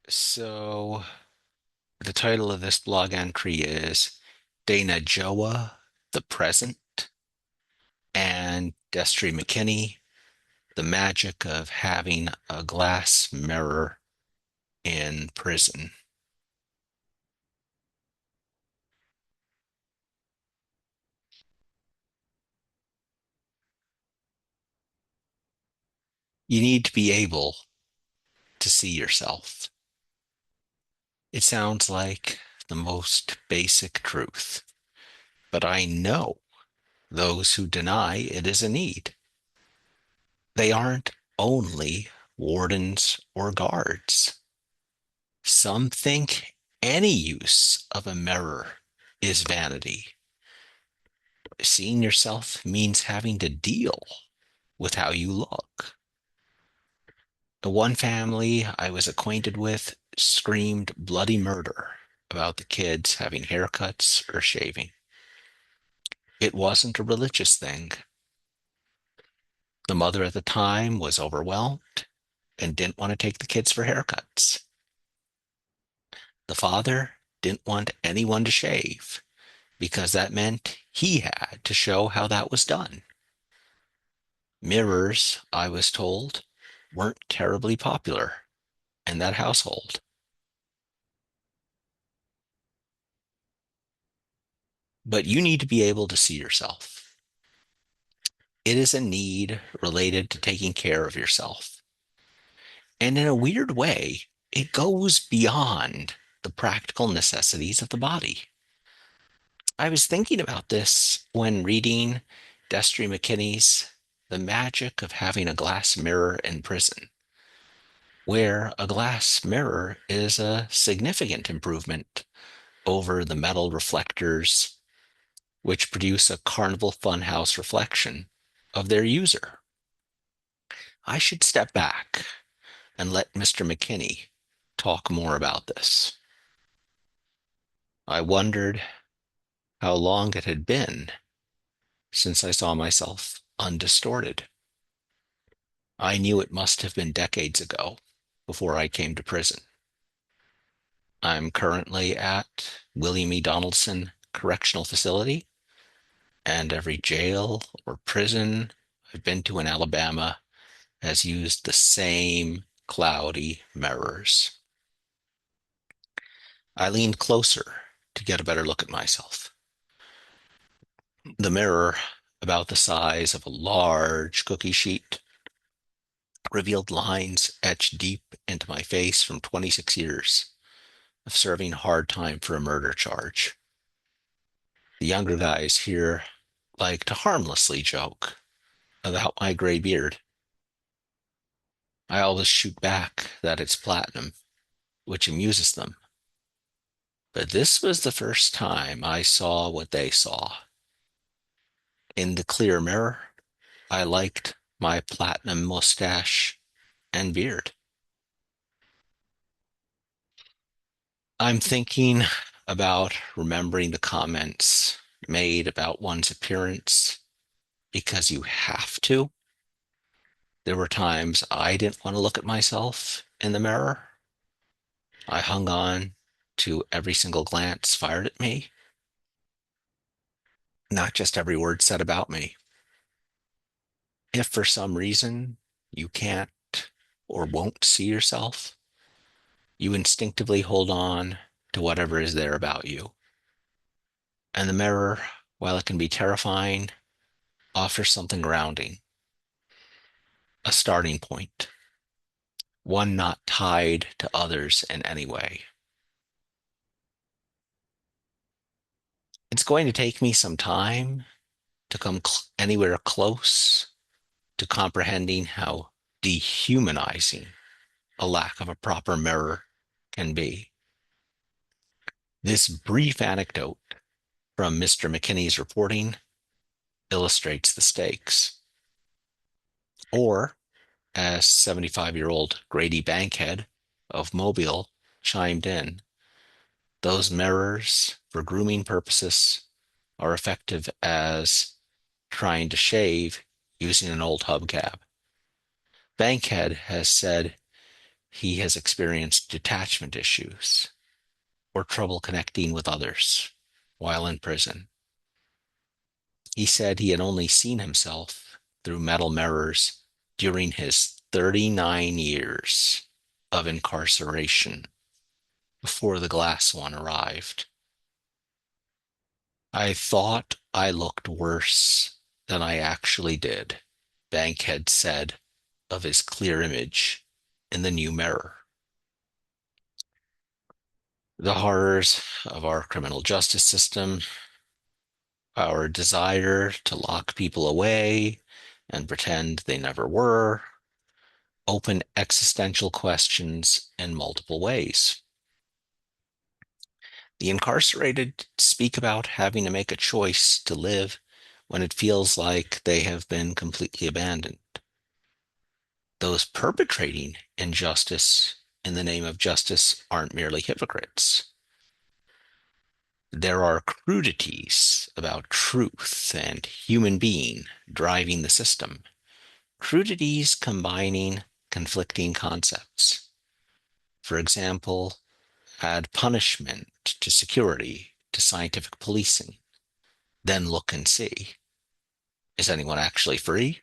So the title of this blog entry is Dana Gioia, the Present, and Destry McKinney, the magic of having a glass mirror in prison. You need to be able to see yourself. It sounds like the most basic truth, but I know those who deny it is a need. They aren't only wardens or guards. Some think any use of a mirror is vanity. Seeing yourself means having to deal with how you look. The one family I was acquainted with screamed bloody murder about the kids having haircuts or shaving. It wasn't a religious thing. The mother at the time was overwhelmed and didn't want to take the kids for haircuts. The father didn't want anyone to shave because that meant he had to show how that was done. Mirrors, I was told, weren't terribly popular in that household. But you need to be able to see yourself. It is a need related to taking care of yourself. And in a weird way, it goes beyond the practical necessities of the body. I was thinking about this when reading Destry McKinney's The Magic of Having a Glass Mirror in Prison, where a glass mirror is a significant improvement over the metal reflectors, which produce a carnival funhouse reflection of their user. I should step back and let Mr. McKinney talk more about this. I wondered how long it had been since I saw myself undistorted. I knew it must have been decades ago before I came to prison. I'm currently at William E. Donaldson Correctional Facility, and every jail or prison I've been to in Alabama has used the same cloudy mirrors. I leaned closer to get a better look at myself. The mirror, about the size of a large cookie sheet, revealed lines etched deep into my face from 26 years of serving hard time for a murder charge. The younger guys here like to harmlessly joke about my gray beard. I always shoot back that it's platinum, which amuses them. But this was the first time I saw what they saw. In the clear mirror, I liked my platinum mustache and beard. I'm thinking about remembering the comments made about one's appearance because you have to. There were times I didn't want to look at myself in the mirror. I hung on to every single glance fired at me, not just every word said about me. If for some reason you can't or won't see yourself, you instinctively hold on to whatever is there about you. And the mirror, while it can be terrifying, offers something grounding, a starting point, one not tied to others in any way. It's going to take me some time to come anywhere close to comprehending how dehumanizing a lack of a proper mirror can be. This brief anecdote from Mr. McKinney's reporting illustrates the stakes. Or, as 75-year-old Grady Bankhead of Mobile chimed in, those mirrors for grooming purposes are effective as trying to shave using an old hubcap. Bankhead has said he has experienced detachment issues or trouble connecting with others while in prison. He said he had only seen himself through metal mirrors during his 39 years of incarceration before the glass one arrived. I thought I looked worse than I actually did, Bankhead said of his clear image in the new mirror. The horrors of our criminal justice system, our desire to lock people away and pretend they never were, open existential questions in multiple ways. The incarcerated speak about having to make a choice to live when it feels like they have been completely abandoned. Those perpetrating injustice in the name of justice aren't merely hypocrites. There are crudities about truth and human being driving the system, crudities combining conflicting concepts. For example, add punishment to security, to scientific policing, then look and see. Is anyone actually free?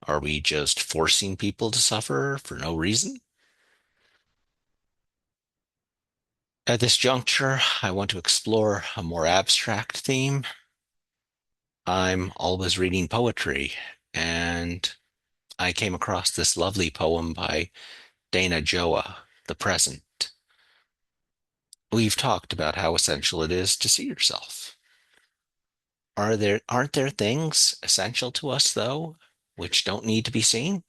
Are we just forcing people to suffer for no reason? At this juncture, I want to explore a more abstract theme. I'm always reading poetry, and I came across this lovely poem by Dana Gioia, The Present. We've talked about how essential it is to see yourself. Aren't there things essential to us, though, which don't need to be seen?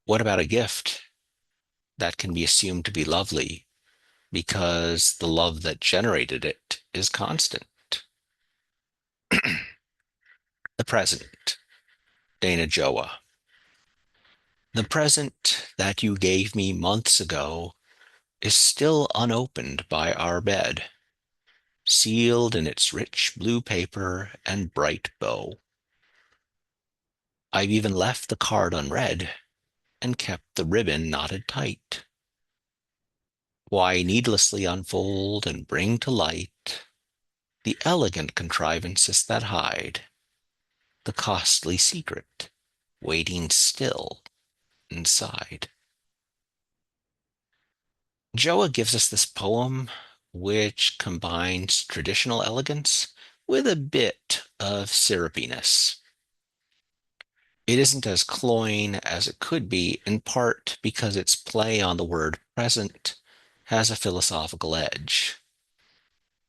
What about a gift that can be assumed to be lovely because the love that generated it is constant? The present, Dana Gioia. The present that you gave me months ago is still unopened by our bed, sealed in its rich blue paper and bright bow. I've even left the card unread and kept the ribbon knotted tight. Why needlessly unfold and bring to light the elegant contrivances that hide the costly secret waiting still inside? Gioia gives us this poem which combines traditional elegance with a bit of syrupiness. It isn't as cloying as it could be, in part because its play on the word present has a philosophical edge.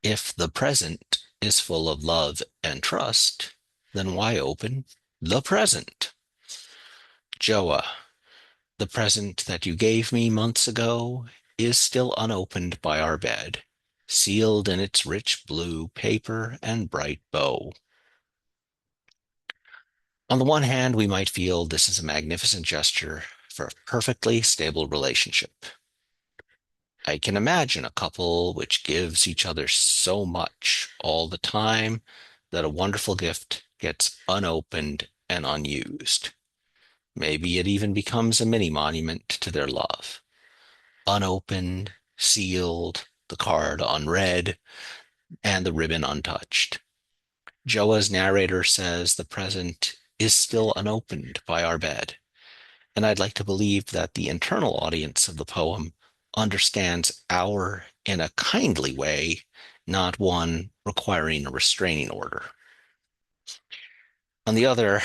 If the present is full of love and trust, then why open the present? Gioia, the present that you gave me months ago is still unopened by our bed, sealed in its rich blue paper and bright bow. On the one hand, we might feel this is a magnificent gesture for a perfectly stable relationship. I can imagine a couple which gives each other so much all the time that a wonderful gift gets unopened and unused. Maybe it even becomes a mini monument to their love. Unopened, sealed, the card unread, and the ribbon untouched. Gioia's narrator says the present is still unopened by our bed, and I'd like to believe that the internal audience of the poem understands our in a kindly way, not one requiring a restraining order. On the other,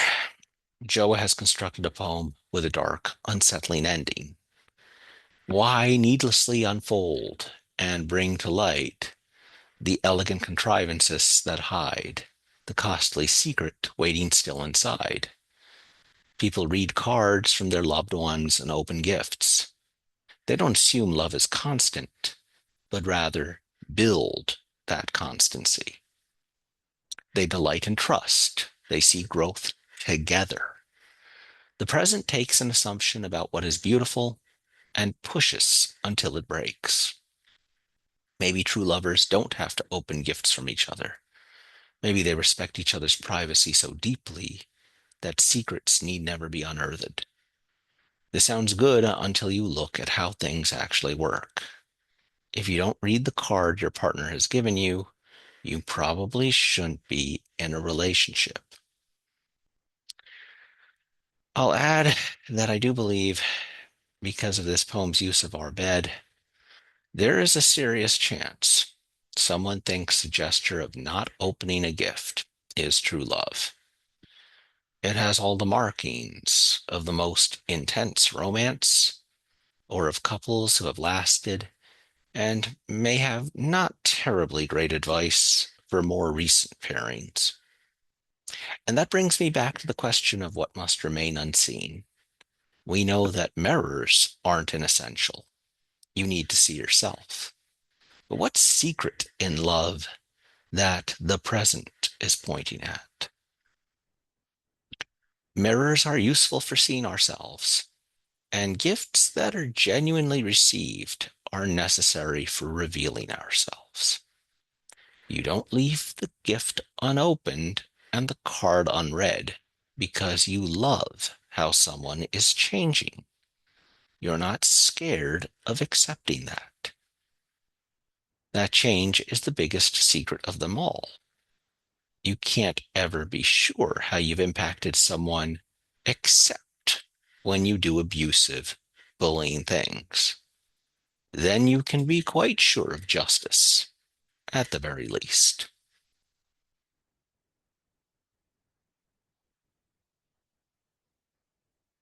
Gioia has constructed a poem with a dark, unsettling ending. Why needlessly unfold and bring to light the elegant contrivances that hide the costly secret waiting still inside? People read cards from their loved ones and open gifts. They don't assume love is constant, but rather build that constancy. They delight in trust. They see growth together. The present takes an assumption about what is beautiful and pushes until it breaks. Maybe true lovers don't have to open gifts from each other. Maybe they respect each other's privacy so deeply that secrets need never be unearthed. This sounds good until you look at how things actually work. If you don't read the card your partner has given you, you probably shouldn't be in a relationship. I'll add that I do believe, because of this poem's use of our bed, there is a serious chance someone thinks the gesture of not opening a gift is true love. It has all the markings of the most intense romance, or of couples who have lasted and may have not terribly great advice for more recent pairings. And that brings me back to the question of what must remain unseen. We know that mirrors aren't an essential. You need to see yourself. But what's secret in love that the present is pointing at? Mirrors are useful for seeing ourselves, and gifts that are genuinely received are necessary for revealing ourselves. You don't leave the gift unopened and the card unread because you love how someone is changing. You're not scared of accepting that. That change is the biggest secret of them all. You can't ever be sure how you've impacted someone except when you do abusive, bullying things. Then you can be quite sure of justice, at the very least.